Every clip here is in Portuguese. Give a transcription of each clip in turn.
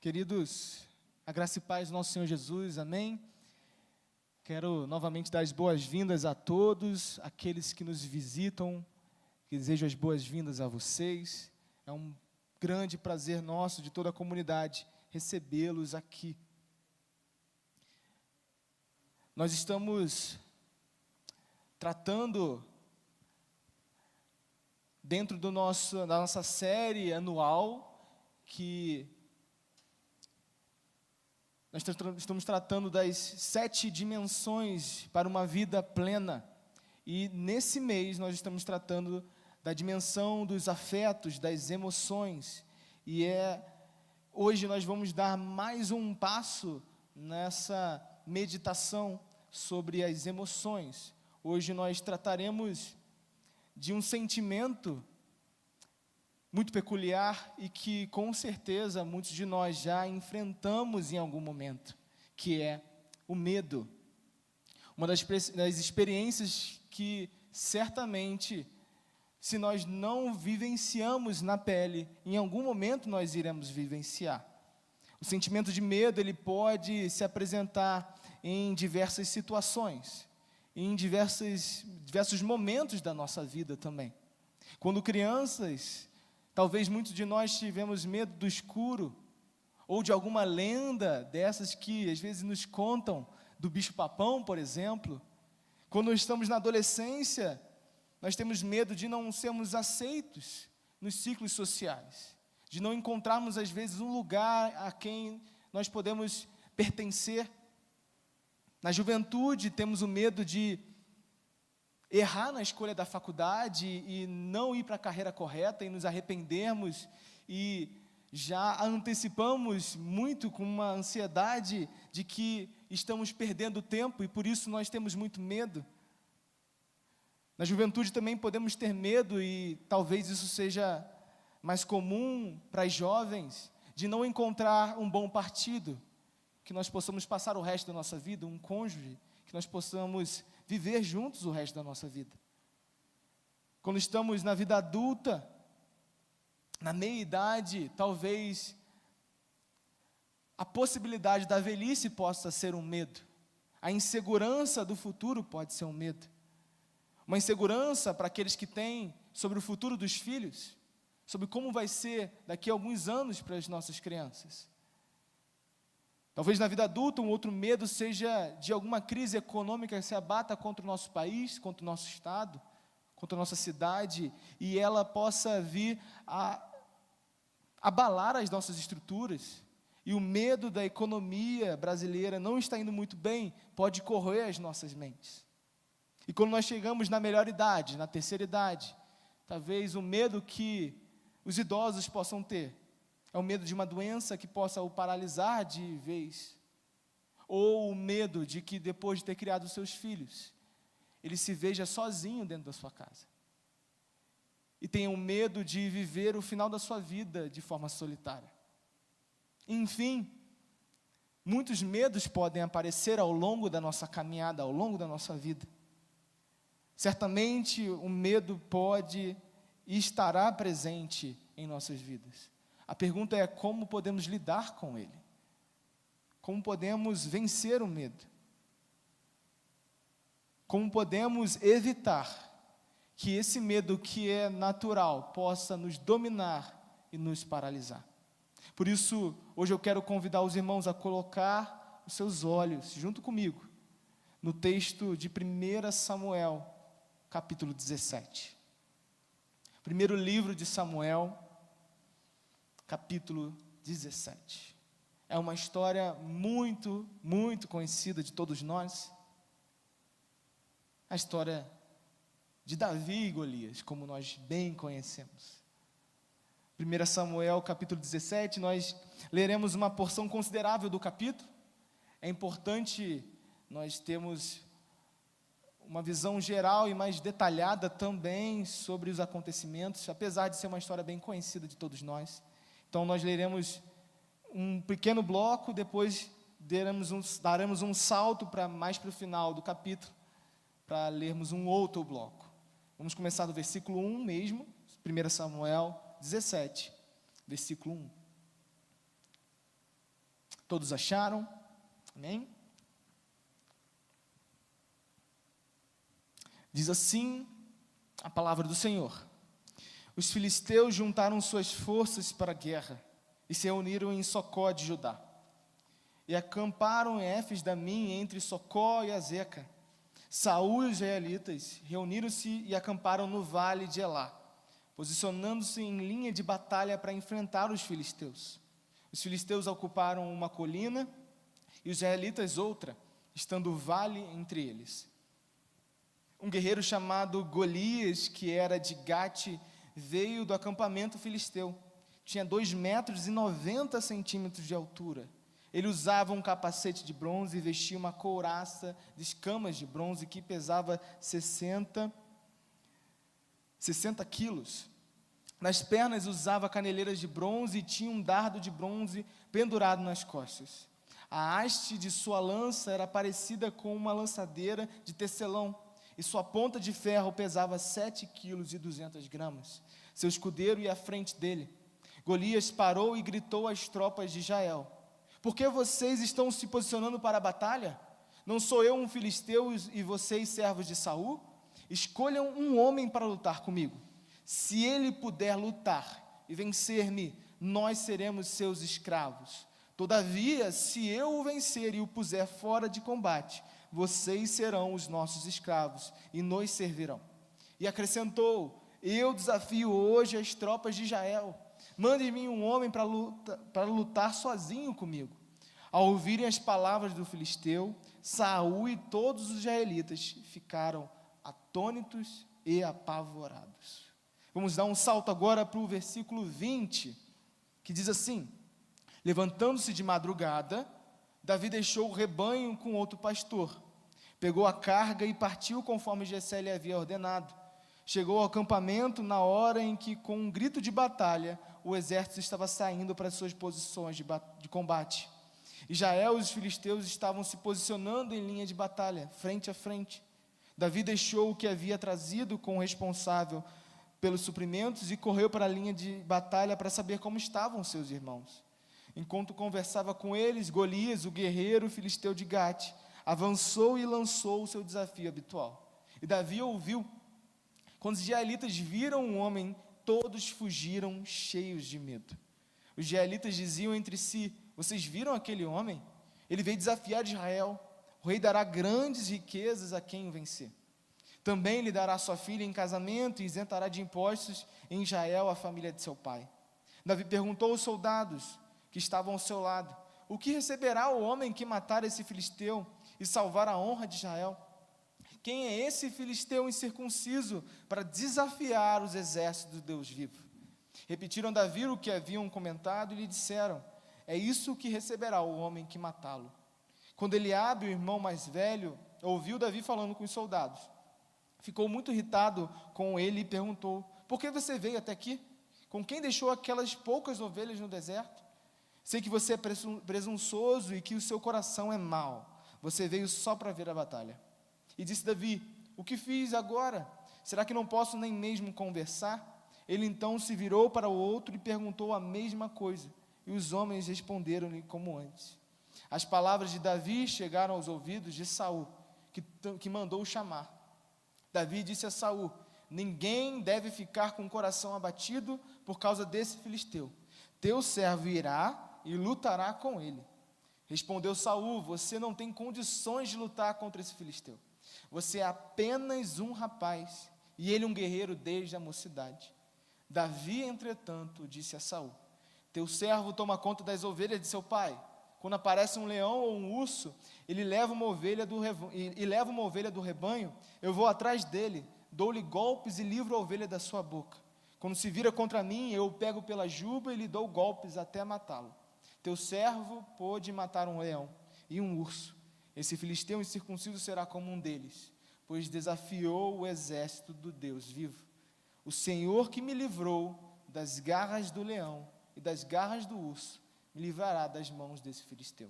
Queridos, a graça e paz do nosso Senhor Jesus, amém? Quero novamente dar as boas-vindas a todos, aqueles que nos visitam, que desejo as boas-vindas a vocês. É um grande prazer nosso, de toda a comunidade, recebê-los aqui. Nós estamos tratando, dentro da nossa série anual, que nós estamos tratando das 7 dimensões para uma vida plena. E nesse mês nós estamos tratando da dimensão dos afetos, das emoções. E hoje nós vamos dar mais um passo nessa meditação sobre as emoções. Hoje nós trataremos de um sentimento muito peculiar e que, com certeza, muitos de nós já enfrentamos em algum momento, que é o medo. Uma das experiências que, certamente, se nós não vivenciamos na pele, em algum momento nós iremos vivenciar. O sentimento de medo, ele pode se apresentar em diversas situações, em diversos momentos da nossa vida também. Quando crianças, talvez muitos de nós tivemos medo do escuro, ou de alguma lenda dessas que às vezes nos contam, do bicho-papão, por exemplo. Quando estamos na adolescência, nós temos medo de não sermos aceitos nos ciclos sociais, de não encontrarmos às vezes um lugar a quem nós podemos pertencer. Na juventude, temos o medo de errar na escolha da faculdade e não ir para a carreira correta e nos arrependermos e já antecipamos muito com uma ansiedade de que estamos perdendo tempo e por isso nós temos muito medo. Na juventude também podemos ter medo e talvez isso seja mais comum para as jovens, de não encontrar um bom partido, que nós possamos passar o resto da nossa vida, um cônjuge, que nós possamos viver juntos o resto da nossa vida. Quando estamos na vida adulta, na meia-idade, talvez a possibilidade da velhice possa ser um medo. A insegurança do futuro pode ser um medo. Uma insegurança para aqueles que têm sobre o futuro dos filhos, sobre como vai ser daqui a alguns anos para as nossas crianças. Talvez na vida adulta um outro medo seja de alguma crise econômica que se abata contra o nosso país, contra o nosso estado, contra a nossa cidade, e ela possa vir a abalar as nossas estruturas. E o medo da economia brasileira não está indo muito bem, pode corroer as nossas mentes. E quando nós chegamos na melhor idade, na terceira idade, talvez o medo que os idosos possam ter é o medo de uma doença que possa o paralisar de vez. Ou o medo de que depois de ter criado os seus filhos, ele se veja sozinho dentro da sua casa. E tenha o medo de viver o final da sua vida de forma solitária. Enfim, muitos medos podem aparecer ao longo da nossa caminhada, ao longo da nossa vida. Certamente o medo pode e estará presente em nossas vidas. A pergunta é como podemos lidar com ele? Como podemos vencer o medo? Como podemos evitar que esse medo que é natural possa nos dominar e nos paralisar? Por isso, hoje eu quero convidar os irmãos a colocar os seus olhos, junto comigo, no texto de 1 Samuel, capítulo 17. Primeiro livro de Samuel, capítulo 17. É uma história muito, muito conhecida de todos nós. A história de Davi e Golias, como nós bem conhecemos. 1 Samuel, capítulo 17, nós leremos uma porção considerável do capítulo. É importante nós termos uma visão geral e mais detalhada também sobre os acontecimentos, apesar de ser uma história bem conhecida de todos nós. Então nós leremos um pequeno bloco, depois daremos um salto mais para o final do capítulo, para lermos um outro bloco. Vamos começar do versículo 1 mesmo, 1 Samuel 17, versículo 1. Todos acharam? Amém? Diz assim a palavra do Senhor: os filisteus juntaram suas forças para a guerra e se reuniram em Socó de Judá. E acamparam em Éfes-Damim, entre Socó e Azeca. Saul e os israelitas reuniram-se e acamparam no vale de Elá, posicionando-se em linha de batalha para enfrentar os filisteus. Os filisteus ocuparam uma colina e os israelitas outra, estando o vale entre eles. Um guerreiro chamado Golias, que era de Gate, veio do acampamento filisteu. Tinha 2,90 metros de altura. Ele usava um capacete de bronze e vestia uma couraça de escamas de bronze que pesava 60 quilos. Nas pernas usava caneleiras de bronze e tinha um dardo de bronze pendurado nas costas. A haste de sua lança era parecida com uma lançadeira de tecelão, e sua ponta de ferro pesava 7,2 kg. Seu escudeiro ia à frente dele. Golias parou e gritou às tropas de Israel: por que vocês estão se posicionando para a batalha? Não sou eu um filisteu e vocês servos de Saul? Escolham um homem para lutar comigo. Se ele puder lutar e vencer-me, nós seremos seus escravos. Todavia, se eu o vencer e o puser fora de combate, vocês serão os nossos escravos e nos servirão. E acrescentou: eu desafio hoje as tropas de Israel. Mande-me um homem para lutar sozinho comigo. Ao ouvirem as palavras do filisteu, Saul e todos os israelitas ficaram atônitos e apavorados. Vamos dar um salto agora para o versículo 20, que diz assim: levantando-se de madrugada, Davi deixou o rebanho com outro pastor, pegou a carga e partiu conforme Jessé lhe havia ordenado. Chegou ao acampamento na hora em que, com um grito de batalha, o exército estava saindo para suas posições de combate. Israel e os filisteus estavam se posicionando em linha de batalha, frente a frente. Davi deixou o que havia trazido com o responsável pelos suprimentos e correu para a linha de batalha para saber como estavam seus irmãos. Enquanto conversava com eles, Golias, o guerreiro filisteu de Gate, avançou e lançou o seu desafio habitual. E Davi ouviu. Quando os israelitas viram o homem, todos fugiram cheios de medo. Os israelitas diziam entre si: vocês viram aquele homem? Ele veio desafiar Israel. O rei dará grandes riquezas a quem o vencer. Também lhe dará sua filha em casamento e isentará de impostos em Israel a família de seu pai. Davi perguntou aos soldados que estavam ao seu lado: o que receberá o homem que matar esse filisteu e salvar a honra de Israel? Quem é esse filisteu incircunciso para desafiar os exércitos do Deus vivo? Repetiram Davi o que haviam comentado e lhe disseram: é isso que receberá o homem que matá-lo. Quando Eliabe, o irmão mais velho, ouviu Davi falando com os soldados, ficou muito irritado com ele e perguntou: por que você veio até aqui? Com quem deixou aquelas poucas ovelhas no deserto? Sei que você é presunçoso e que o seu coração é mau. Você veio só para ver a batalha. E disse Davi: o que fiz agora? Será que não posso nem mesmo conversar? Ele então se virou para o outro e perguntou a mesma coisa. E os homens responderam-lhe como antes. As palavras de Davi chegaram aos ouvidos de Saul, que mandou o chamar. Davi disse a Saul: ninguém deve ficar com o coração abatido por causa desse filisteu. Teu servo irá e lutará com ele. Respondeu Saul: você não tem condições de lutar contra esse filisteu. Você é apenas um rapaz, e ele um guerreiro desde a mocidade. Davi, entretanto, disse a Saul: teu servo toma conta das ovelhas de seu pai. Quando aparece um leão ou um urso, ele leva uma ovelha do rebanho, eu vou atrás dele, dou-lhe golpes e livro a ovelha da sua boca. Quando se vira contra mim, eu o pego pela juba e lhe dou golpes até matá-lo. Teu servo pôde matar um leão e um urso. Esse filisteu incircunciso será como um deles, pois desafiou o exército do Deus vivo. O Senhor que me livrou das garras do leão e das garras do urso, me livrará das mãos desse filisteu.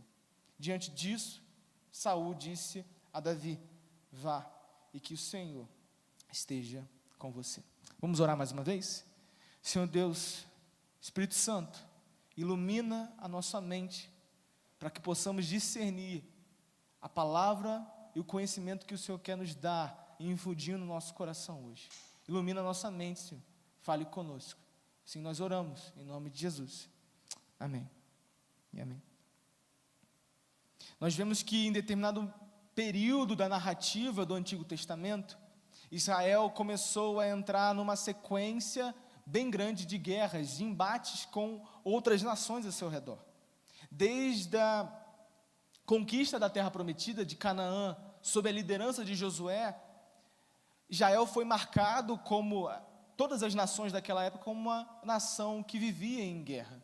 Diante disso, Saul disse a Davi: vá, e que o Senhor esteja com você. Vamos orar mais uma vez? Senhor Deus, Espírito Santo, ilumina a nossa mente, para que possamos discernir a palavra e o conhecimento que o Senhor quer nos dar e infundir no nosso coração hoje. Ilumina a nossa mente, Senhor. Fale conosco. Assim nós oramos, em nome de Jesus. Amém. E amém. Nós vemos que em determinado período da narrativa do Antigo Testamento, Israel começou a entrar numa sequência bem grande de guerras, de embates com outras nações ao seu redor. Desde a conquista da Terra Prometida, de Canaã, sob a liderança de Josué, Israel foi marcado, como todas as nações daquela época, como uma nação que vivia em guerra.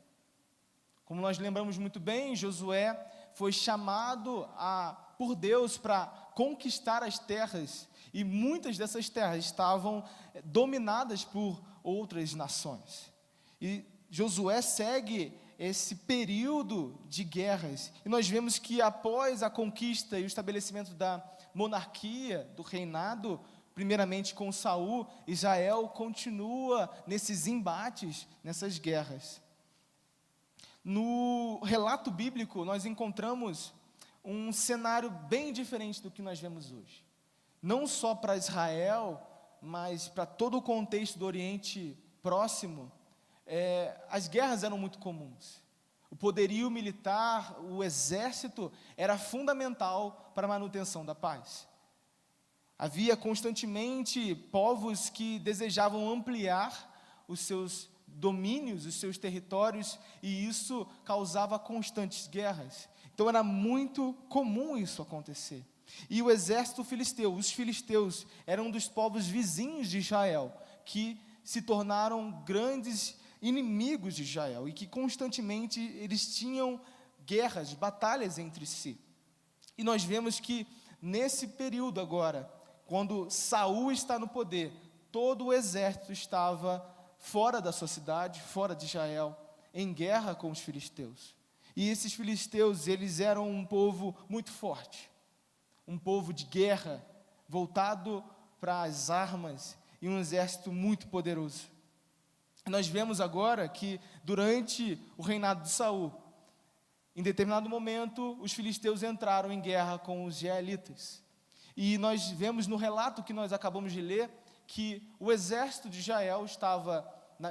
Como nós lembramos muito bem, Josué foi chamado por Deus para conquistar as terras, e muitas dessas terras estavam dominadas por outras nações. E Josué segue esse período de guerras, e nós vemos que após a conquista e o estabelecimento da monarquia, do reinado, primeiramente com Saul, Israel continua nesses embates, nessas guerras. No relato bíblico, nós encontramos um cenário bem diferente do que nós vemos hoje. Não só para Israel, mas para todo o contexto do Oriente Próximo, as guerras eram muito comuns. O poderio militar, o exército, era fundamental para a manutenção da paz. Havia constantemente povos que desejavam ampliar os seus domínios, os seus territórios, e isso causava constantes guerras. Então era muito comum isso acontecer. E o exército filisteu, os filisteus, eram um dos povos vizinhos de Israel, que se tornaram grandes inimigos de Israel, e que constantemente eles tinham guerras, batalhas entre si. E nós vemos que nesse período agora, quando Saul está no poder, todo o exército estava fora da sua cidade, fora de Israel, em guerra com os filisteus. E esses filisteus, eles eram um povo muito forte, um povo de guerra, voltado para as armas, e um exército muito poderoso. Nós vemos agora que durante o reinado de Saul, em determinado momento, os filisteus entraram em guerra com os israelitas. E nós vemos no relato que nós acabamos de ler, que o exército de Israel estava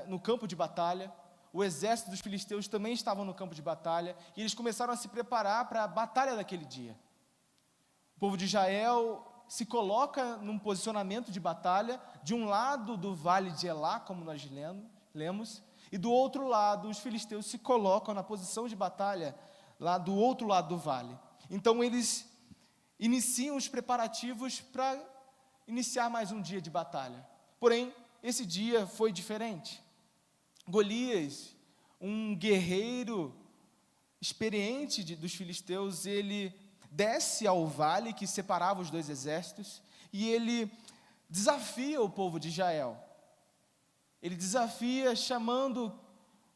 no campo de batalha, o exército dos filisteus também estava no campo de batalha, e eles começaram a se preparar para a batalha daquele dia. O povo de Israel se coloca num posicionamento de batalha, de um lado do vale de Elá, como nós lemos, e do outro lado, os filisteus se colocam na posição de batalha, lá do outro lado do vale. Então eles iniciam os preparativos para iniciar mais um dia de batalha. Porém, esse dia foi diferente. Golias, um guerreiro experiente dos filisteus, ele desce ao vale que separava os dois exércitos, e ele desafia o povo de Israel. Ele desafia chamando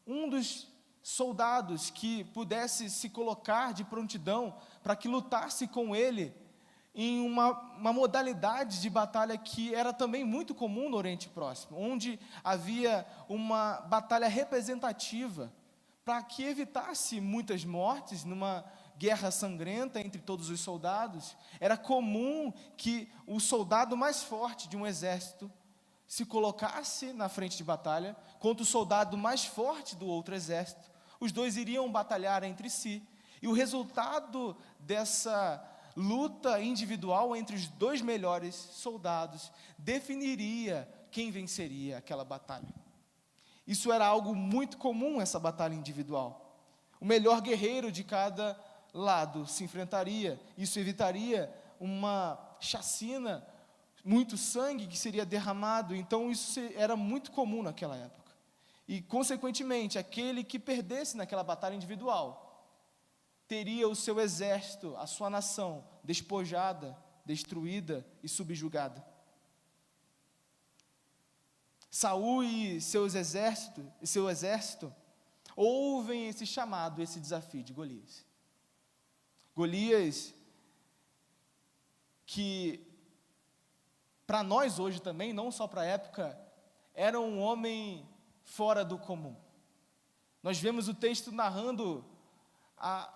um dos soldados que pudesse se colocar de prontidão para que lutasse com ele em uma modalidade de batalha que era também muito comum no Oriente Próximo, onde havia uma batalha representativa para que evitasse muitas mortes numa guerra sangrenta entre todos os soldados. Era comum que o soldado mais forte de um exército se colocasse na frente de batalha contra o soldado mais forte do outro exército. Os dois iriam batalhar entre si, e o resultado dessa luta individual entre os dois melhores soldados definiria quem venceria aquela batalha. Isso era algo muito comum, essa batalha individual. O melhor guerreiro de cada lado se enfrentaria. Isso evitaria uma chacina, muito sangue que seria derramado. Então isso era muito comum naquela época. E consequentemente, aquele que perdesse naquela batalha individual teria o seu exército, a sua nação, despojada, destruída e subjugada. Saul e seu exército ouvem esse chamado, esse desafio de Golias. Golias, que para nós hoje também, não só para a época, era um homem fora do comum. Nós vemos o texto narrando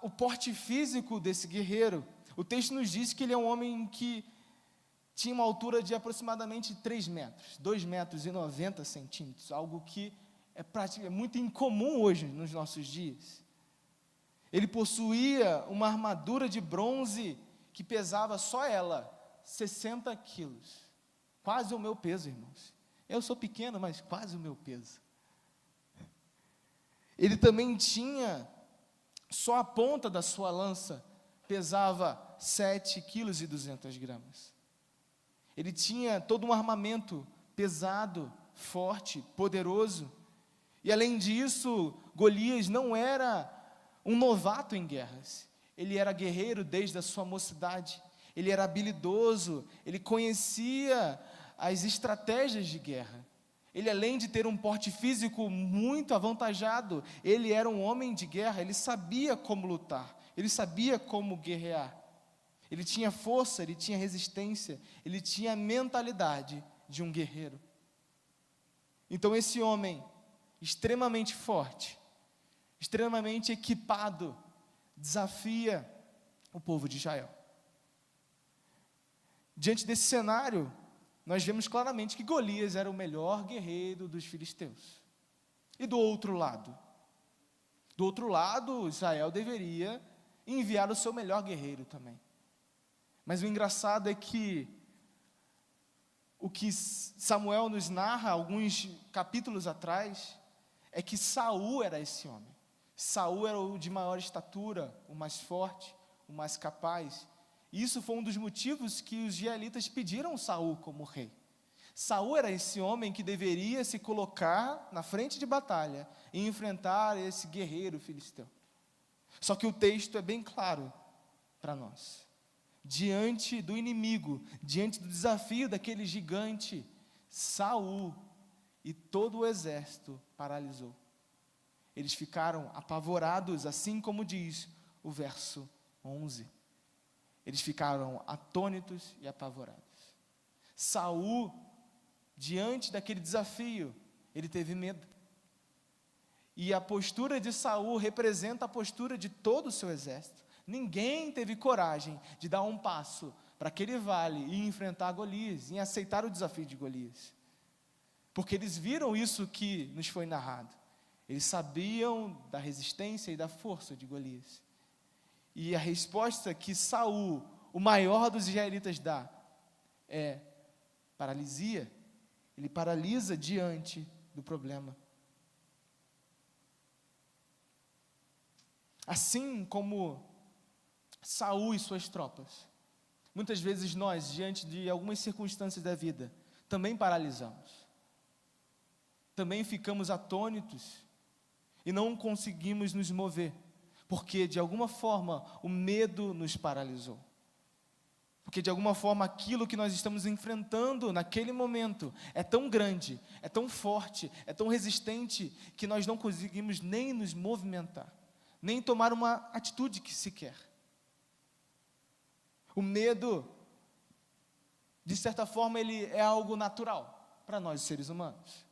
o porte físico desse guerreiro. O texto nos diz que ele é um homem que tinha uma altura de aproximadamente 3 metros, 2 metros e 90 centímetros, algo que é muito incomum hoje nos nossos dias. Ele possuía uma armadura de bronze que pesava só ela 60 quilos, quase o meu peso, irmãos. Eu sou pequeno, mas quase o meu peso. Ele também tinha, só a ponta da sua lança pesava 7 quilos e 200 gramas. Ele tinha todo um armamento pesado, forte, poderoso. E além disso, Golias não era um novato em guerras. Ele era guerreiro desde a sua mocidade. Ele era habilidoso, ele conhecia as estratégias de guerra. Ele, além de ter um porte físico muito avantajado, ele era um homem de guerra, ele sabia como lutar, ele sabia como guerrear. Ele tinha força, ele tinha resistência, ele tinha a mentalidade de um guerreiro. Então esse homem, extremamente forte, extremamente equipado, desafia o povo de Israel. Diante desse cenário, nós vemos claramente que Golias era o melhor guerreiro dos filisteus. E do outro lado? Do outro lado, Israel deveria enviar o seu melhor guerreiro também. Mas o engraçado é que o que Samuel nos narra alguns capítulos atrás é que Saul era esse homem. Saul era o de maior estatura, o mais forte, o mais capaz. E isso foi um dos motivos que os israelitas pediram Saul como rei. Saul era esse homem que deveria se colocar na frente de batalha e enfrentar esse guerreiro filisteu. Só que o texto é bem claro para nós. Diante do inimigo, diante do desafio daquele gigante, Saul e todo o exército paralisou. Eles ficaram apavorados, assim como diz o verso 11. Eles ficaram atônitos e apavorados. Saul, diante daquele desafio, ele teve medo. E a postura de Saul representa a postura de todo o seu exército. Ninguém teve coragem de dar um passo para aquele vale e enfrentar Golias, e aceitar o desafio de Golias. Porque eles viram isso que nos foi narrado. Eles sabiam da resistência e da força de Golias. E a resposta que Saul, o maior dos israelitas, dá é paralisia. Ele paralisa diante do problema. Assim como Saul e suas tropas, muitas vezes nós, diante de algumas circunstâncias da vida, também paralisamos. Também ficamos atônitos e não conseguimos nos mover, porque de alguma forma o medo nos paralisou. Porque de alguma forma aquilo que nós estamos enfrentando naquele momento é tão grande, é tão forte, é tão resistente, que nós não conseguimos nem nos movimentar, nem tomar uma atitude que sequer. O medo, de certa forma, ele é algo natural para nós seres humanos.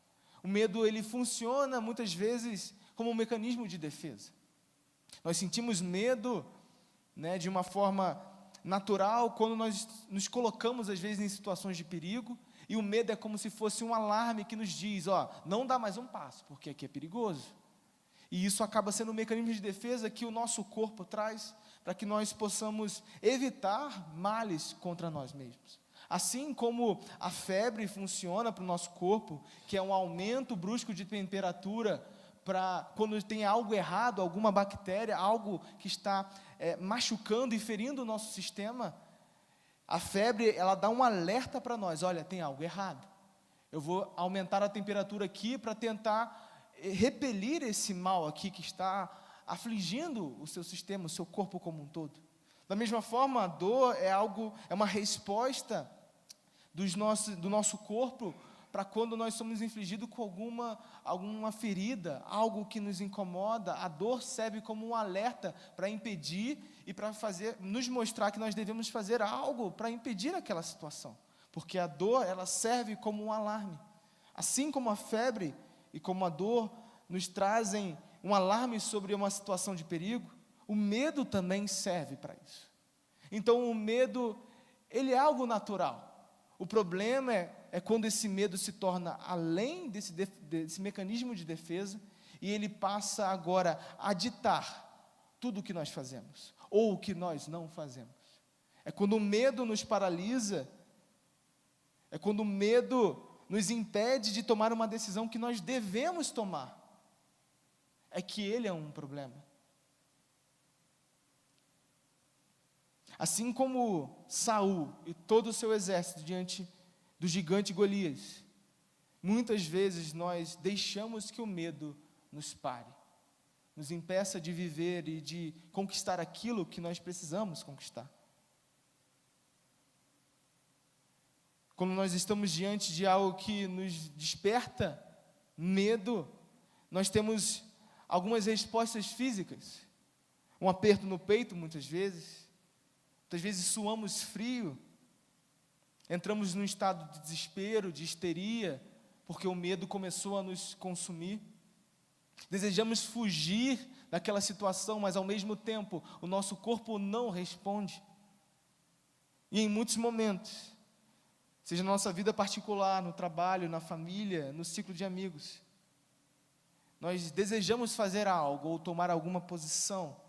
O medo, ele funciona muitas vezes como um mecanismo de defesa. Nós sentimos medo, de uma forma natural quando nós nos colocamos às vezes em situações de perigo, e o medo é como se fosse um alarme que nos diz, não dá mais um passo, porque aqui é perigoso. E isso acaba sendo um mecanismo de defesa que o nosso corpo traz para que nós possamos evitar males contra nós mesmos. Assim como a febre funciona para o nosso corpo, que é um aumento brusco de temperatura, para quando tem algo errado, alguma bactéria, algo que está machucando e ferindo o nosso sistema, a febre, ela dá um alerta para nós, olha, tem algo errado. Eu vou aumentar a temperatura aqui para tentar repelir esse mal aqui que está afligindo o seu sistema, o seu corpo como um todo. Da mesma forma, a dor é uma resposta do nosso corpo para quando nós somos infligidos com alguma ferida, algo que nos incomoda. A dor serve como um alerta para impedir e para nos mostrar que nós devemos fazer algo para impedir aquela situação, porque a dor, ela serve como um alarme. Assim como a febre e como a dor nos trazem um alarme sobre uma situação de perigo, o medo também serve para isso. Então o medo, ele é algo natural. O problema é quando esse medo se torna além desse mecanismo de defesa, e ele passa agora a ditar tudo o que nós fazemos, ou o que nós não fazemos. É quando o medo nos paralisa, é quando o medo nos impede de tomar uma decisão que nós devemos tomar. É que ele é um problema. Assim como Saul e todo o seu exército diante do gigante Golias, muitas vezes nós deixamos que o medo nos pare, nos impeça de viver e de conquistar aquilo que nós precisamos conquistar. Quando nós estamos diante de algo que nos desperta medo, nós temos algumas respostas físicas. Um aperto no peito, muitas vezes suamos frio, entramos num estado de desespero, de histeria, porque o medo começou a nos consumir. Desejamos fugir daquela situação, mas ao mesmo tempo o nosso corpo não responde. E em muitos momentos, seja na nossa vida particular, no trabalho, na família, no ciclo de amigos, nós desejamos fazer algo ou tomar alguma posição,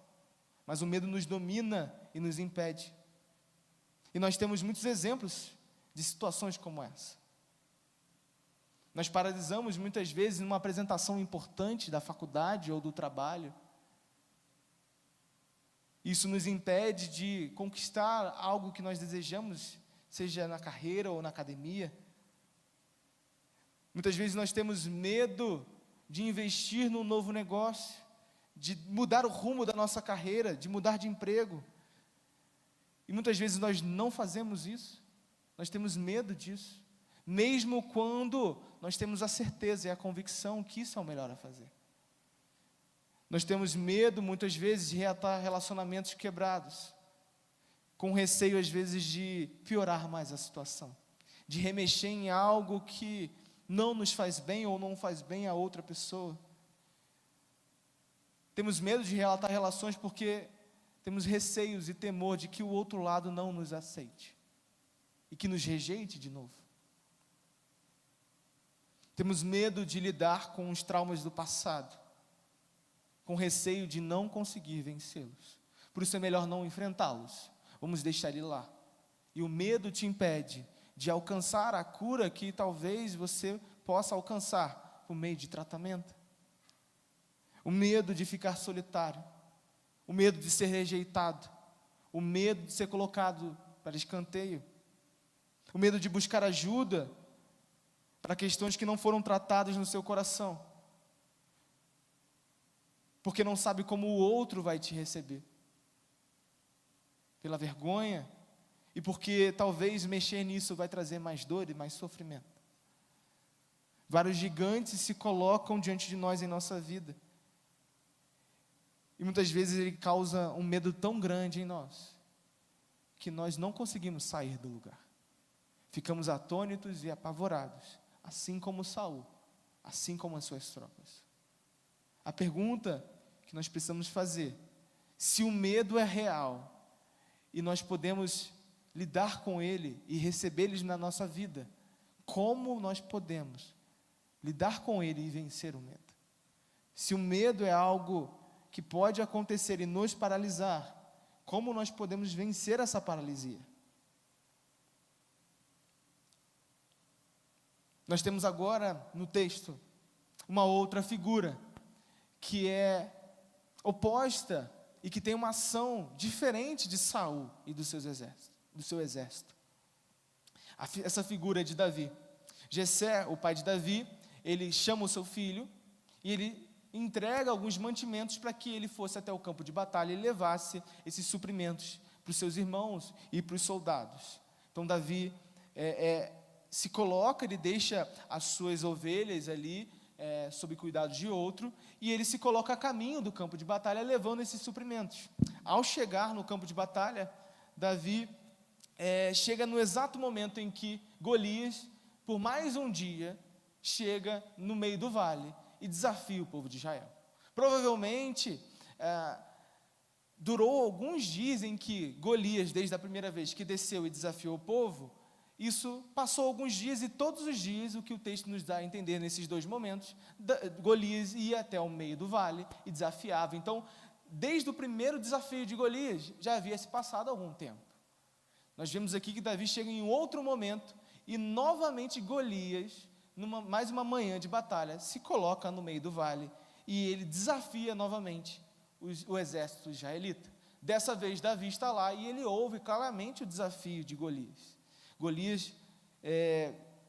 mas o medo nos domina e nos impede. E nós temos muitos exemplos de situações como essa. Nós paralisamos muitas vezes numa apresentação importante da faculdade ou do trabalho. Isso nos impede de conquistar algo que nós desejamos, seja na carreira ou na academia. Muitas vezes nós temos medo de investir num novo negócio, de mudar o rumo da nossa carreira, de mudar de emprego. E muitas vezes nós não fazemos isso, nós temos medo disso, mesmo quando nós temos a certeza e a convicção que isso é o melhor a fazer. Nós temos medo, muitas vezes, de reatar relacionamentos quebrados, com receio, às vezes, de piorar mais a situação, de remexer em algo que não nos faz bem ou não faz bem a outra pessoa. Temos medo de relatar relações porque temos receios e temor de que o outro lado não nos aceite e que nos rejeite de novo. Temos medo de lidar com os traumas do passado, com receio de não conseguir vencê-los. Por isso é melhor não enfrentá-los. Vamos deixar ele lá. E o medo te impede de alcançar a cura que talvez você possa alcançar por meio de tratamento. O medo de ficar solitário, o medo de ser rejeitado, o medo de ser colocado para escanteio, o medo de buscar ajuda para questões que não foram tratadas no seu coração, porque não sabe como o outro vai te receber, pela vergonha, e porque talvez mexer nisso vai trazer mais dor e mais sofrimento. Vários gigantes se colocam diante de nós em nossa vida, e muitas vezes ele causa um medo tão grande em nós, que nós não conseguimos sair do lugar. Ficamos atônitos e apavorados, assim como Saul, assim como as suas tropas. A pergunta que nós precisamos fazer, se o medo é real, e nós podemos lidar com ele e recebê-los na nossa vida, como nós podemos lidar com ele e vencer o medo? Se o medo é algo que pode acontecer e nos paralisar, como nós podemos vencer essa paralisia? Nós temos agora no texto uma outra figura que é oposta e que tem uma ação diferente de Saul e do seu exército. Essa figura é de Davi. Jessé, o pai de Davi, ele chama o seu filho e ele entrega alguns mantimentos para que ele fosse até o campo de batalha e levasse esses suprimentos para os seus irmãos e para os soldados. Então Davi se coloca, ele deixa as suas ovelhas ali sob cuidado de outro, e ele se coloca a caminho do campo de batalha levando esses suprimentos. Ao chegar no campo de batalha, Davi chega no exato momento em que Golias, por mais um dia, chega no meio do vale e desafia o povo de Israel. Provavelmente, durou alguns dias em que Golias, desde a primeira vez que desceu e desafiou o povo, isso passou alguns dias, e todos os dias, o que o texto nos dá a entender nesses dois momentos, Golias ia até o meio do vale e desafiava. Então, desde o primeiro desafio de Golias, já havia se passado algum tempo. Nós vemos aqui que Davi chega em outro momento, e novamente Golias, mais uma manhã de batalha, se coloca no meio do vale, e ele desafia novamente o exército israelita. Dessa vez Davi está lá, e ele ouve claramente o desafio de Golias. Golias,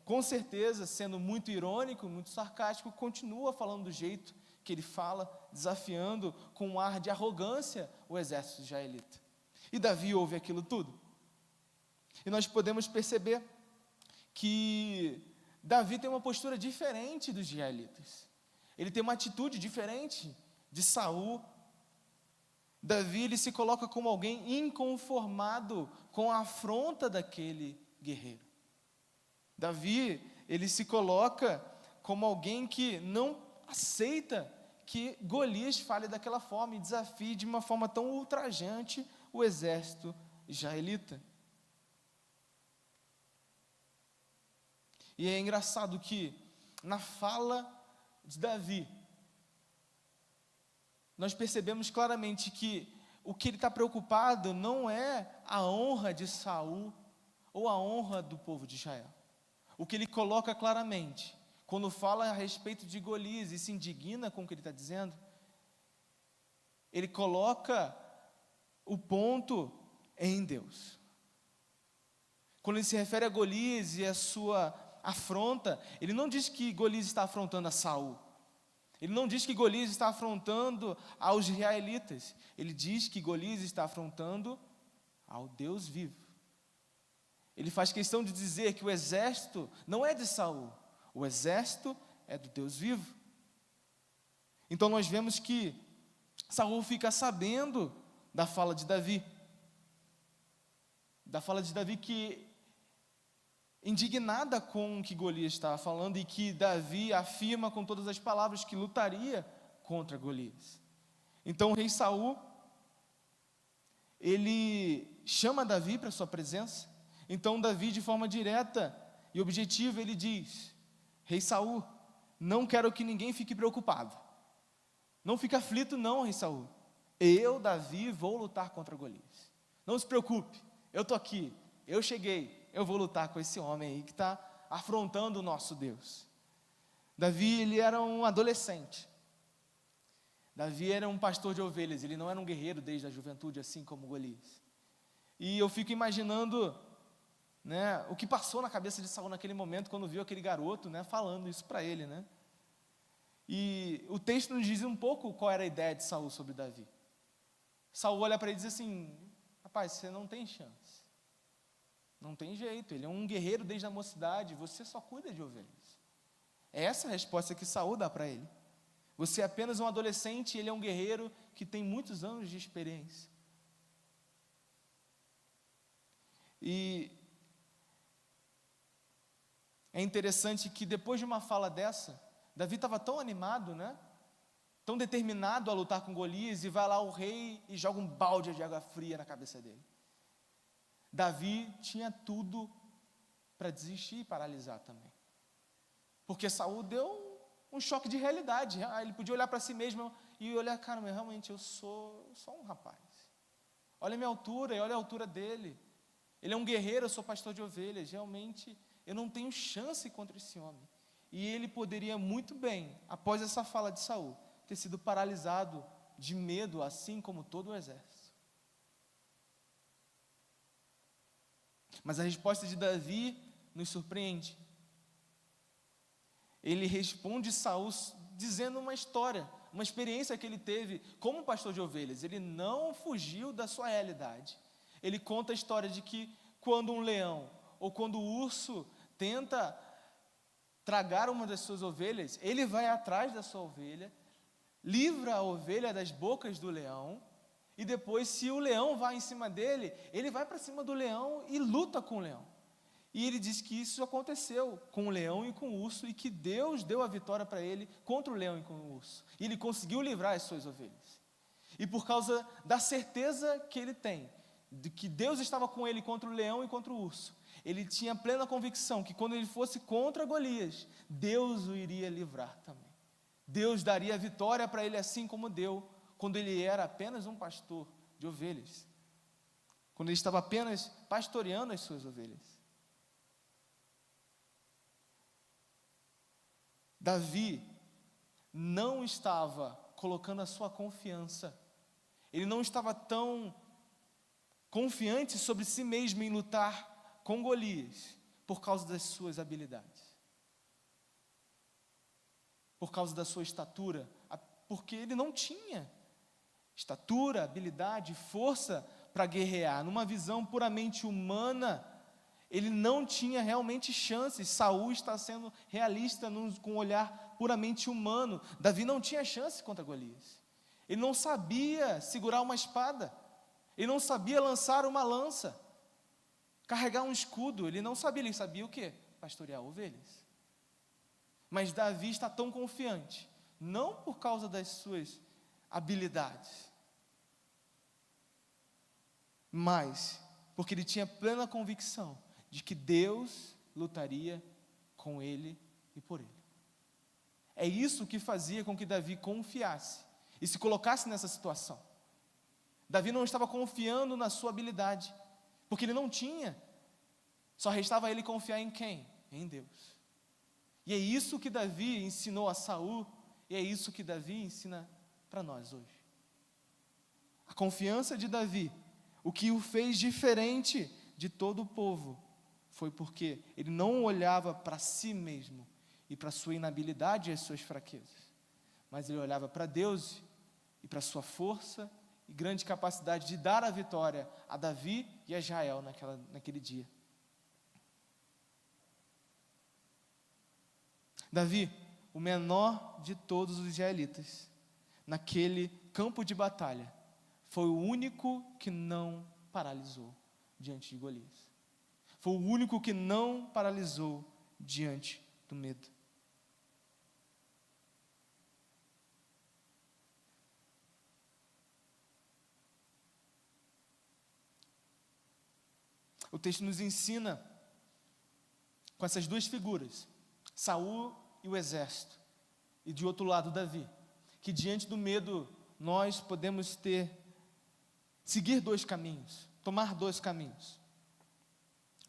com certeza, sendo muito irônico, muito sarcástico, continua falando do jeito que ele fala, desafiando com um ar de arrogância o exército israelita. E Davi ouve aquilo tudo. E nós podemos perceber que Davi tem uma postura diferente dos israelitas. Ele tem uma atitude diferente de Saul. Davi, ele se coloca como alguém inconformado com a afronta daquele guerreiro. Davi, ele se coloca como alguém que não aceita que Golias fale daquela forma e desafie de uma forma tão ultrajante o exército israelita. E é engraçado que na fala de Davi, nós percebemos claramente que o que ele está preocupado não é a honra de Saul ou a honra do povo de Israel. O que ele coloca claramente, quando fala a respeito de Golias e se indigna com o que ele está dizendo, ele coloca o ponto em Deus. Quando ele se refere a Golias e a sua afronta, ele não diz que Golias está afrontando a Saul. Ele não diz que Golias está afrontando aos israelitas. Ele diz que Golias está afrontando ao Deus vivo. Ele faz questão de dizer que o exército não é de Saul, o exército é do Deus vivo. Então nós vemos que Saul fica sabendo da fala de Davi. Da fala de Davi, que indignada com o que Golias estava falando, e que Davi afirma com todas as palavras que lutaria contra Golias. Então o rei Saul, ele chama Davi para sua presença. Então Davi, de forma direta e objetiva, ele diz: rei Saul, não quero que ninguém fique preocupado. Não fique aflito não, rei Saul. Eu, Davi, vou lutar contra Golias. Não se preocupe, eu estou aqui, eu cheguei, eu vou lutar com esse homem aí que está afrontando o nosso Deus. Davi, ele era um adolescente. Davi era um pastor de ovelhas, ele não era um guerreiro desde a juventude, assim como Golias. E eu fico imaginando, né, o que passou na cabeça de Saul naquele momento, quando viu aquele garoto, né, falando isso para ele, né? E o texto nos diz um pouco qual era a ideia de Saul sobre Davi. Saul olha para ele e diz assim: rapaz, você não tem chance. Não tem jeito, ele é um guerreiro desde a mocidade, você só cuida de ovelhas. É essa a resposta que Saul dá para ele. Você é apenas um adolescente e ele é um guerreiro que tem muitos anos de experiência. E é interessante que depois de uma fala dessa, Davi estava tão animado, né? Tão determinado a lutar com Golias, e vai lá o rei e joga um balde de água fria na cabeça dele. Davi tinha tudo para desistir e paralisar também. Porque Saul deu um choque de realidade. Ele podia olhar para si mesmo e olhar: cara, mas realmente eu sou só um rapaz. Olha a minha altura e olha a altura dele. Ele é um guerreiro, eu sou pastor de ovelhas. Realmente eu não tenho chance contra esse homem. E ele poderia muito bem, após essa fala de Saul, ter sido paralisado de medo, assim como todo o exército. Mas a resposta de Davi nos surpreende. Ele responde Saul dizendo uma história, uma experiência que ele teve como pastor de ovelhas. Ele não fugiu da sua realidade. Ele conta a história de que quando um leão ou quando o urso tenta tragar uma das suas ovelhas, ele vai atrás da sua ovelha, livra a ovelha das bocas do leão, e depois, se o leão vai em cima dele, ele vai para cima do leão e luta com o leão. E ele diz que isso aconteceu com o leão e com o urso, e que Deus deu a vitória para ele contra o leão e com o urso. E ele conseguiu livrar as suas ovelhas. E por causa da certeza que ele tem, de que Deus estava com ele contra o leão e contra o urso, ele tinha plena convicção que quando ele fosse contra Golias, Deus o iria livrar também. Deus daria vitória para ele, assim como deu quando ele era apenas um pastor de ovelhas, quando ele estava apenas pastoreando as suas ovelhas. Davi não estava colocando a sua confiança, ele não estava tão confiante sobre si mesmo em lutar com Golias, por causa das suas habilidades, por causa da sua estatura, porque ele não tinha estatura, habilidade, força para guerrear. Numa visão puramente humana, ele não tinha realmente chances. Saul está sendo realista com um olhar puramente humano. Davi não tinha chance contra Golias. Ele não sabia segurar uma espada, ele não sabia lançar uma lança, carregar um escudo, ele não sabia. Ele sabia o quê? Pastorear ovelhas. Mas Davi está tão confiante, não por causa das suas habilidades, mas porque ele tinha plena convicção de que Deus lutaria com ele e por ele. É isso que fazia com que Davi confiasse e se colocasse nessa situação. Davi não estava confiando na sua habilidade, porque ele não tinha, só restava a ele confiar em quem? Em Deus. E é isso que Davi ensinou a Saul, e é isso que Davi ensina para nós hoje. A confiança de Davi, o que o fez diferente de todo o povo, foi porque ele não olhava para si mesmo e para a sua inabilidade e as suas fraquezas, mas ele olhava para Deus e para a sua força e grande capacidade de dar a vitória a Davi e a Israel naquele dia. Davi, o menor de todos os israelitas, naquele campo de batalha, foi o único que não paralisou diante de Golias. Foi o único que não paralisou diante do medo. O texto nos ensina com essas duas figuras, Saul e o exército, e de outro lado Davi, que diante do medo nós podemos seguir dois caminhos, tomar dois caminhos.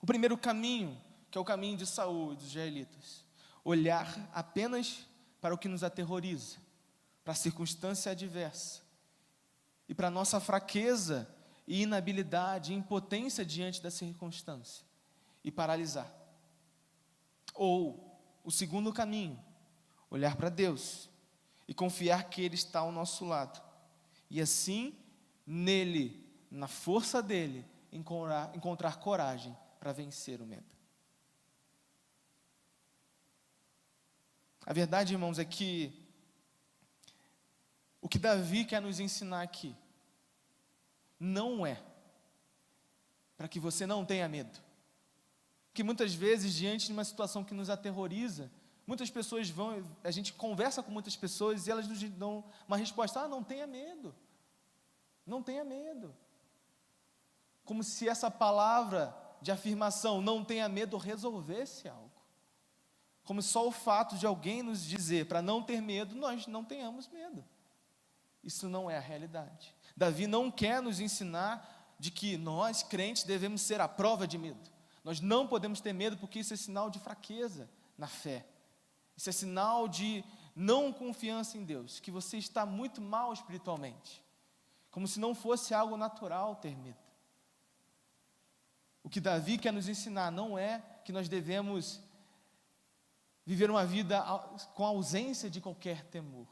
O primeiro caminho, que é o caminho de Saul e dos israelitas, olhar apenas para o que nos aterroriza, para a circunstância adversa e para a nossa fraqueza e inabilidade, impotência diante da circunstância e paralisar. Ou o segundo caminho, olhar para Deus e confiar que Ele está ao nosso lado, e assim, nele, na força dEle, encontrar coragem para vencer o medo. A verdade, irmãos, é que o que Davi quer nos ensinar aqui não é para que você não tenha medo. Que muitas vezes, diante de uma situação que nos aterroriza, muitas pessoas a gente conversa com muitas pessoas e elas nos dão uma resposta: não tenha medo, não tenha medo. Como se essa palavra de afirmação, não tenha medo, resolvesse algo. Como se só o fato de alguém nos dizer para não ter medo, nós não tenhamos medo. Isso não é a realidade. Davi não quer nos ensinar de que nós, crentes, devemos ser à prova de medo. Nós não podemos ter medo porque isso é sinal de fraqueza na fé. Isso é sinal de não confiança em Deus, que você está muito mal espiritualmente. Como se não fosse algo natural ter medo. O que Davi quer nos ensinar não é que nós devemos viver uma vida com ausência de qualquer temor.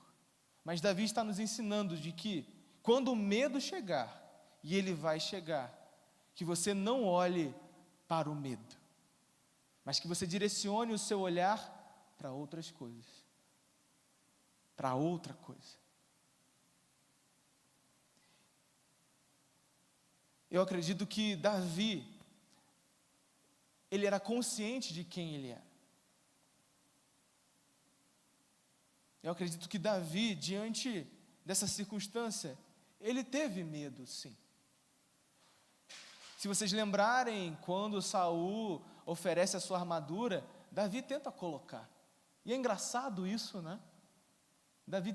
Mas Davi está nos ensinando de que quando o medo chegar, e ele vai chegar, que você não olhe para o medo, mas que você direcione o seu olhar para outras coisas, para outra coisa. Eu acredito que Davi, ele era consciente de quem ele era. Eu acredito que Davi, diante dessa circunstância, ele teve medo, sim. Se vocês lembrarem, quando Saul oferece a sua armadura, Davi tenta colocar. E é engraçado isso, né? Davi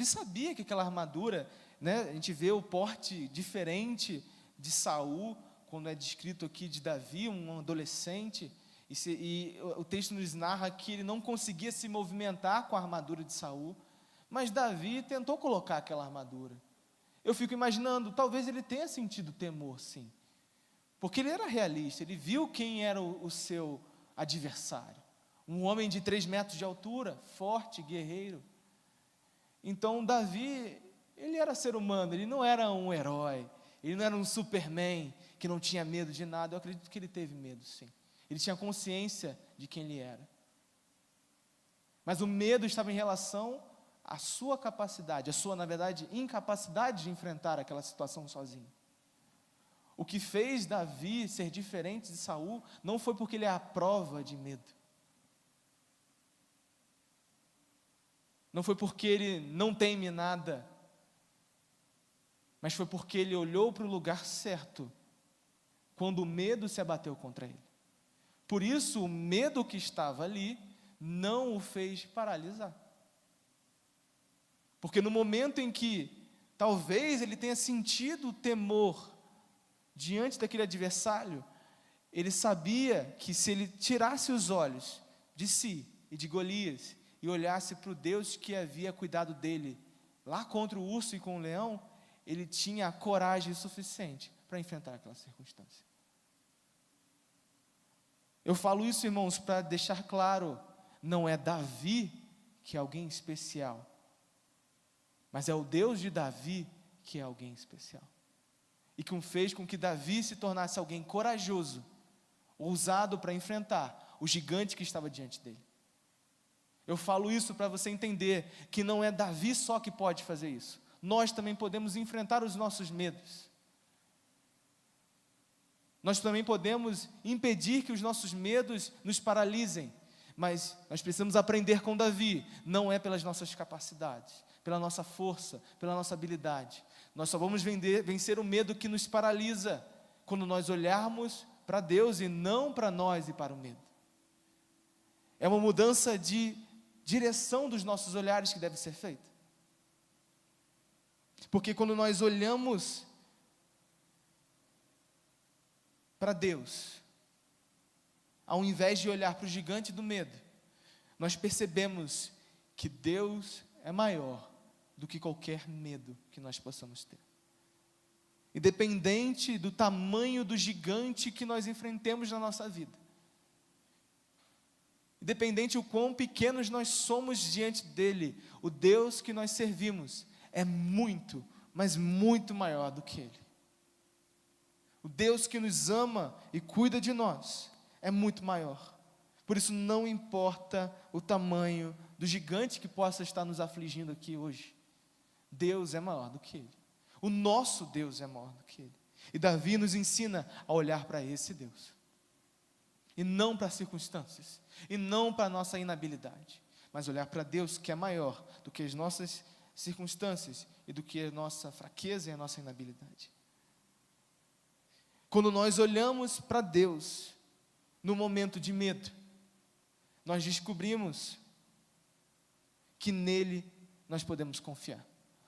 sabia que aquela armadura, né? A gente vê o porte diferente de Saul, quando é descrito aqui de Davi, um adolescente, e o texto nos narra que ele não conseguia se movimentar com a armadura de Saul, mas Davi tentou colocar aquela armadura. Eu fico imaginando, talvez ele tenha sentido temor, sim, porque ele era realista, ele viu quem era o seu adversário, um homem de 3 metros de altura, forte, guerreiro. Então Davi, ele era ser humano, ele não era um herói, ele não era um Superman, que não tinha medo de nada. Eu acredito que ele teve medo, sim. Ele tinha consciência de quem ele era. Mas o medo estava em relação à sua capacidade, à sua, na verdade, incapacidade de enfrentar aquela situação sozinho. O que fez Davi ser diferente de Saul não foi porque ele é a prova de medo. Não foi porque ele não teme nada, mas foi porque ele olhou para o lugar certo, quando o medo se abateu contra ele. Por isso, o medo que estava ali não o fez paralisar. Porque no momento em que talvez ele tenha sentido temor diante daquele adversário, ele sabia que se ele tirasse os olhos de si e de Golias e olhasse para o Deus que havia cuidado dele lá contra o urso e com o leão, ele tinha a coragem suficiente para enfrentar aquela circunstância. Eu falo isso, irmãos, para deixar claro, não é Davi que é alguém especial, mas é o Deus de Davi que é alguém especial, e que fez com que Davi se tornasse alguém corajoso, ousado para enfrentar o gigante que estava diante dele. Eu falo isso para você entender que não é Davi só que pode fazer isso, nós também podemos enfrentar os nossos medos. Nós também podemos impedir que os nossos medos nos paralisem, mas nós precisamos aprender com Davi, não é pelas nossas capacidades, pela nossa força, pela nossa habilidade. Nós só vamos vencer o medo que nos paralisa, quando nós olharmos para Deus e não para nós e para o medo. É uma mudança de direção dos nossos olhares que deve ser feita. Porque quando nós olhamos para Deus, ao invés de olhar para o gigante do medo, nós percebemos que Deus é maior do que qualquer medo que nós possamos ter. Independente do tamanho do gigante que nós enfrentemos na nossa vida, independente o quão pequenos nós somos diante dele, o Deus que nós servimos é muito, mas muito maior do que ele. O Deus que nos ama e cuida de nós é muito maior. Por isso não importa o tamanho do gigante que possa estar nos afligindo aqui hoje, Deus é maior do que ele. O nosso Deus é maior do que ele. E Davi nos ensina a olhar para esse Deus, e não para as circunstâncias, e não para a nossa inabilidade, mas olhar para Deus que é maior do que as nossas circunstâncias e do que a nossa fraqueza e a nossa inabilidade. Quando nós olhamos para Deus no momento de medo, nós descobrimos que nele nós podemos confiar.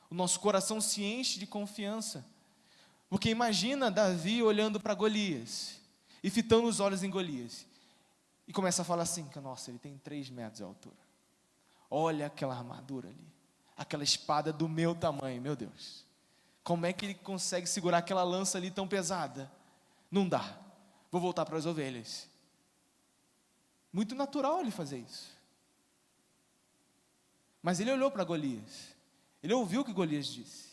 O nosso coração se enche de confiança, porque imagina Davi olhando para Golias e fitando os olhos em Golias e começa a falar assim: nossa, ele tem 3 metros de altura, olha aquela armadura ali, aquela espada do meu tamanho, meu Deus, como é que ele consegue segurar aquela lança ali tão pesada? Não dá, vou voltar para as ovelhas. Muito natural ele fazer isso. Mas ele olhou para Golias, ele ouviu o que Golias disse,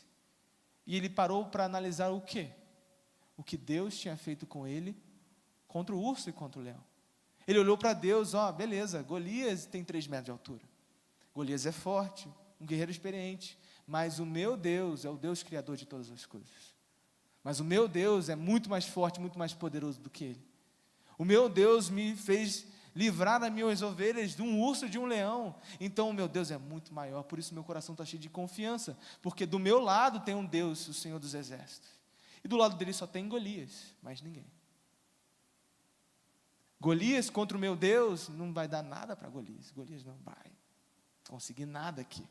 e ele parou para analisar o quê? O que Deus tinha feito com ele, contra o urso e contra o leão. Ele olhou para Deus, beleza, Golias tem 3 metros de altura, Golias é forte, um guerreiro experiente, mas o meu Deus é o Deus criador de todas as coisas. Mas o meu Deus é muito mais forte, muito mais poderoso do que ele. O meu Deus me fez livrar as minhas ovelhas de um urso, de um leão. Então o meu Deus é muito maior, por isso meu coração está cheio de confiança, porque do meu lado tem um Deus, o Senhor dos Exércitos, e do lado dele só tem Golias, mais ninguém. Golias contra o meu Deus, não vai dar nada para Golias. Golias não vai conseguir nada aqui.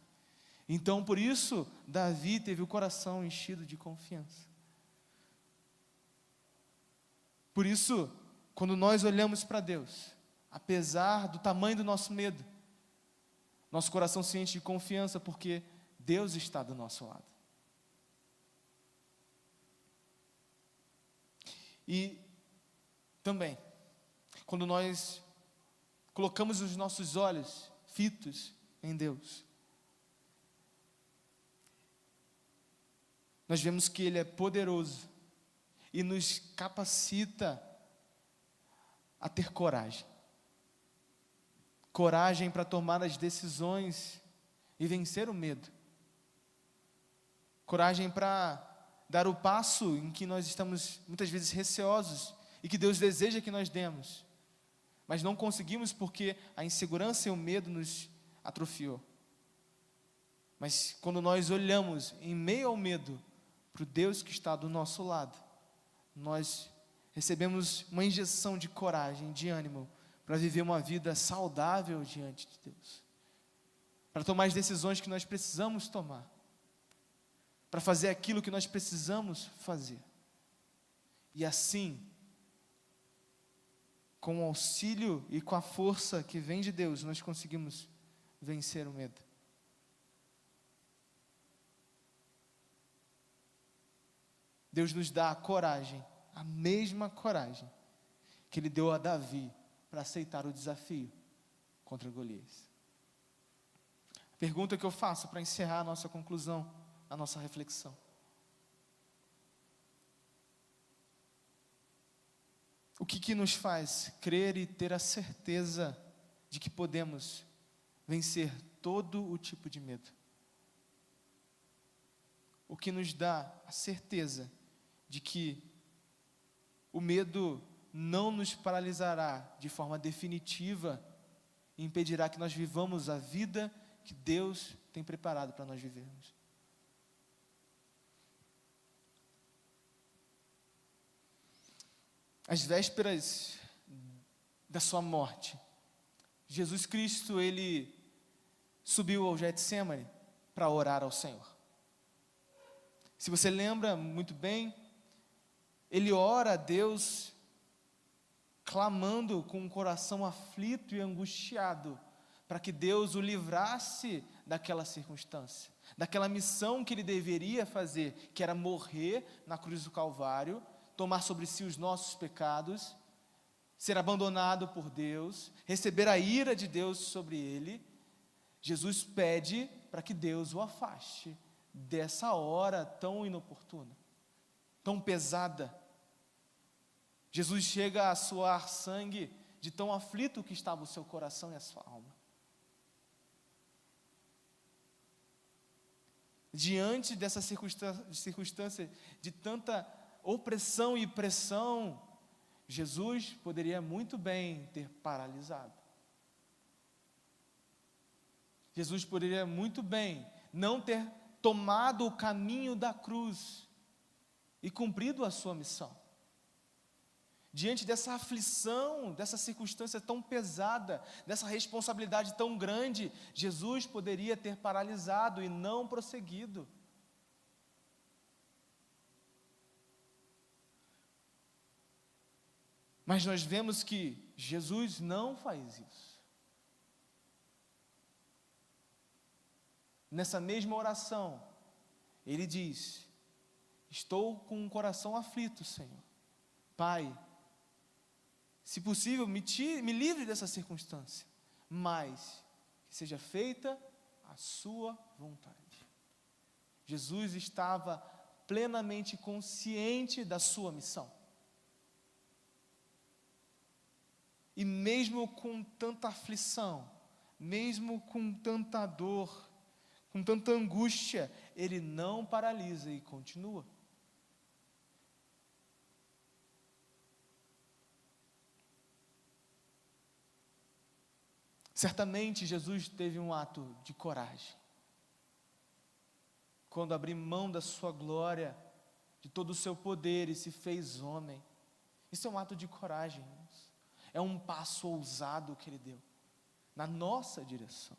Então, por isso, Davi teve o coração enchido de confiança. Por isso, quando nós olhamos para Deus, apesar do tamanho do nosso medo, nosso coração se enche de confiança, porque Deus está do nosso lado. E também, quando nós colocamos os nossos olhos fitos em Deus, nós vemos que Ele é poderoso e nos capacita a ter coragem. Coragem para tomar as decisões e vencer o medo. Coragem para dar o passo em que nós estamos muitas vezes receosos e que Deus deseja que nós demos, mas não conseguimos porque a insegurança e o medo nos atrofiou. Mas quando nós olhamos em meio ao medo para o Deus que está do nosso lado, nós recebemos uma injeção de coragem, de ânimo, para viver uma vida saudável diante de Deus, para tomar as decisões que nós precisamos tomar, para fazer aquilo que nós precisamos fazer. E assim, com o auxílio e com a força que vem de Deus, nós conseguimos vencer o medo. Deus nos dá a coragem, a mesma coragem que Ele deu a Davi para aceitar o desafio contra Golias. A pergunta que eu faço para encerrar a nossa conclusão, a nossa reflexão: o que nos faz crer e ter a certeza de que podemos vencer todo o tipo de medo? O que nos dá a certeza de que o medo não nos paralisará de forma definitiva e impedirá que nós vivamos a vida que Deus tem preparado para nós vivermos? Às vésperas da sua morte, Jesus Cristo, Ele subiu ao Getsêmani para orar ao Senhor. Se você lembra muito bem, Ele ora a Deus, clamando com um coração aflito e angustiado, para que Deus o livrasse daquela circunstância, daquela missão que Ele deveria fazer, que era morrer na cruz do Calvário, tomar sobre si os nossos pecados, ser abandonado por Deus, receber a ira de Deus sobre ele. Jesus pede para que Deus o afaste dessa hora tão inoportuna, tão pesada. Jesus chega a suar sangue de tão aflito que estava o seu coração e a sua alma. Diante dessa circunstância de tanta opressão e pressão, Jesus poderia muito bem ter paralisado. Jesus poderia muito bem não ter tomado o caminho da cruz e cumprido a sua missão. Diante dessa aflição, dessa circunstância tão pesada, dessa responsabilidade tão grande, Jesus poderia ter paralisado e não prosseguido. Mas nós vemos que Jesus não faz isso. Nessa mesma oração, Ele diz: estou com um coração aflito, Senhor. Pai, se possível, me livre dessa circunstância, mas que seja feita a sua vontade. Jesus estava plenamente consciente da sua missão. E mesmo com tanta aflição, mesmo com tanta dor, com tanta angústia, Ele não paralisa e continua. Certamente Jesus teve um ato de coragem, quando abriu mão da sua glória, de todo o seu poder e se fez homem. Isso é um ato de coragem, irmãos. É um passo ousado que Ele deu na nossa direção.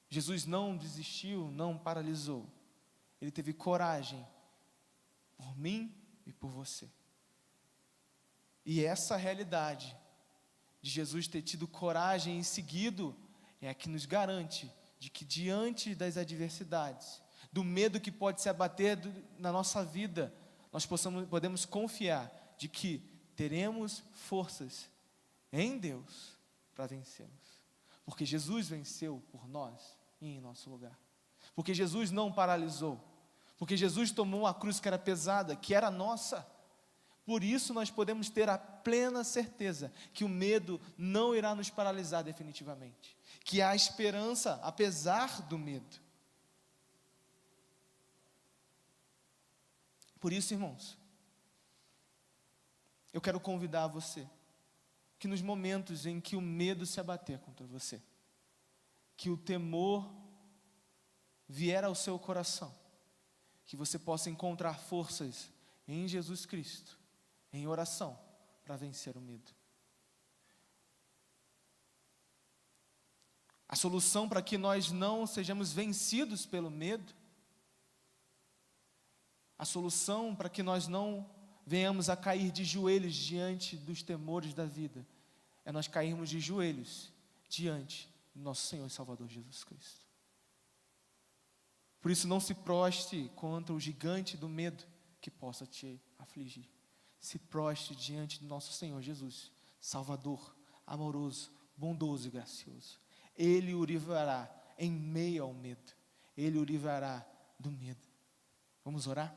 Jesus não desistiu, não paralisou. Ele teve coragem por mim e por você. E essa realidade de Jesus ter tido coragem e seguido é a que nos garante de que diante das adversidades, do medo que pode se abater na nossa vida, nós podemos confiar de que teremos forças em Deus para vencermos. Porque Jesus venceu por nós e em nosso lugar. Porque Jesus não paralisou. Porque Jesus tomou a cruz que era pesada, que era nossa. Por isso nós podemos ter a plena certeza que o medo não irá nos paralisar definitivamente. Que há esperança apesar do medo. Por isso, irmãos, eu quero convidar você que nos momentos em que o medo se abater contra você, que o temor vier ao seu coração, que você possa encontrar forças em Jesus Cristo, em oração, para vencer o medo. A solução para que nós não sejamos vencidos pelo medo, a solução para que nós não venhamos a cair de joelhos diante dos temores da vida, é nós cairmos de joelhos diante do nosso Senhor e Salvador Jesus Cristo. Por isso, não se prostre contra o gigante do medo que possa te afligir. Se prostre diante do nosso Senhor Jesus, Salvador, amoroso, bondoso e gracioso. Ele o livrará em meio ao medo. Ele o livrará do medo. Vamos orar?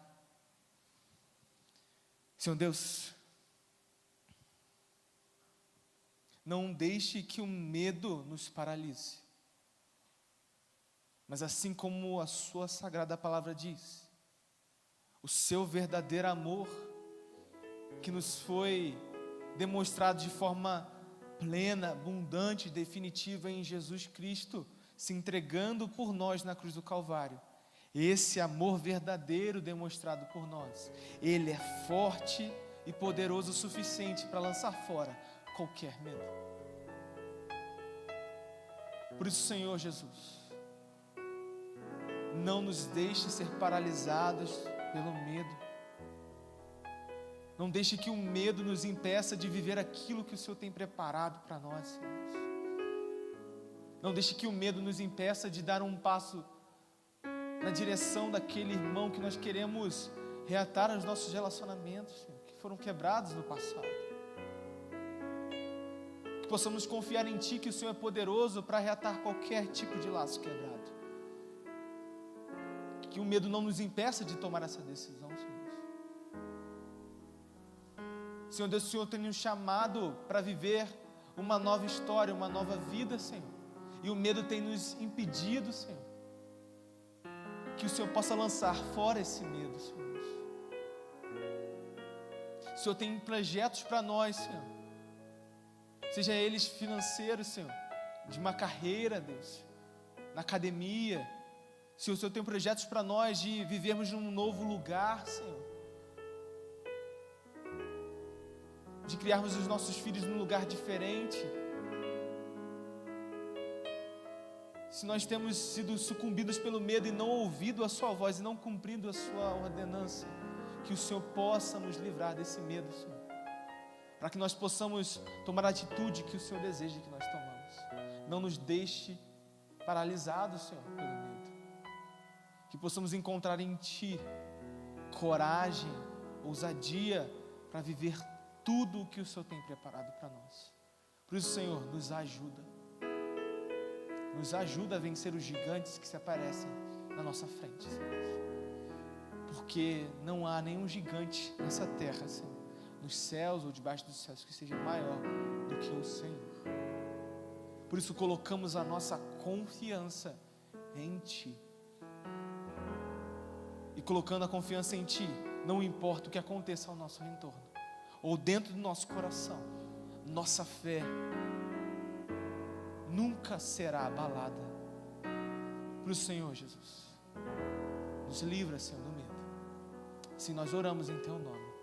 Senhor Deus, não deixe que o medo nos paralise. Mas assim como a sua sagrada palavra diz, o seu verdadeiro amor, que nos foi demonstrado de forma plena, abundante, definitiva em Jesus Cristo, se entregando por nós na cruz do Calvário. Esse amor verdadeiro demonstrado por nós, ele é forte e poderoso o suficiente para lançar fora qualquer medo. Por isso, Senhor Jesus, não nos deixe ser paralisados pelo medo. Não deixe que o medo nos impeça de viver aquilo que o Senhor tem preparado para nós, Senhor. Não deixe que o medo nos impeça de dar um passo na direção daquele irmão que nós queremos reatar os nossos relacionamentos, Senhor, que foram quebrados no passado. Que possamos confiar em Ti, que o Senhor é poderoso para reatar qualquer tipo de laço quebrado. Que o medo não nos impeça de tomar essa decisão, Senhor. Senhor Deus, o Senhor tem nos chamado para viver uma nova história, uma nova vida, Senhor. E o medo tem nos impedido, Senhor. Que o Senhor possa lançar fora esse medo, Senhor. O Senhor tem projetos para nós, Senhor. Seja eles financeiros, Senhor, de uma carreira, Deus, na academia. Senhor, o Senhor tem projetos para nós de vivermos num novo lugar, Senhor. De criarmos os nossos filhos num lugar diferente. Se nós temos sido sucumbidos pelo medo e não ouvido a sua voz e não cumprindo a sua ordenança, que o Senhor possa nos livrar desse medo, Senhor, para que nós possamos tomar a atitude que o Senhor deseja que nós tomamos. Não nos deixe paralisados, Senhor, pelo medo. Que possamos encontrar em Ti coragem, ousadia para viver tudo o que o Senhor tem preparado para nós. Por isso, Senhor, nos ajuda. Nos ajuda a vencer os gigantes que se aparecem na nossa frente, Senhor. Porque não há nenhum gigante nessa terra, Senhor, nos céus ou debaixo dos céus, que seja maior do que o Senhor. Por isso colocamos a nossa confiança em Ti. E colocando a confiança em Ti, não importa o que aconteça ao nosso entorno, ou dentro do nosso coração, nossa fé nunca será abalada para o Senhor Jesus. Nos livra, Senhor, do medo. Assim nós oramos em Teu nome.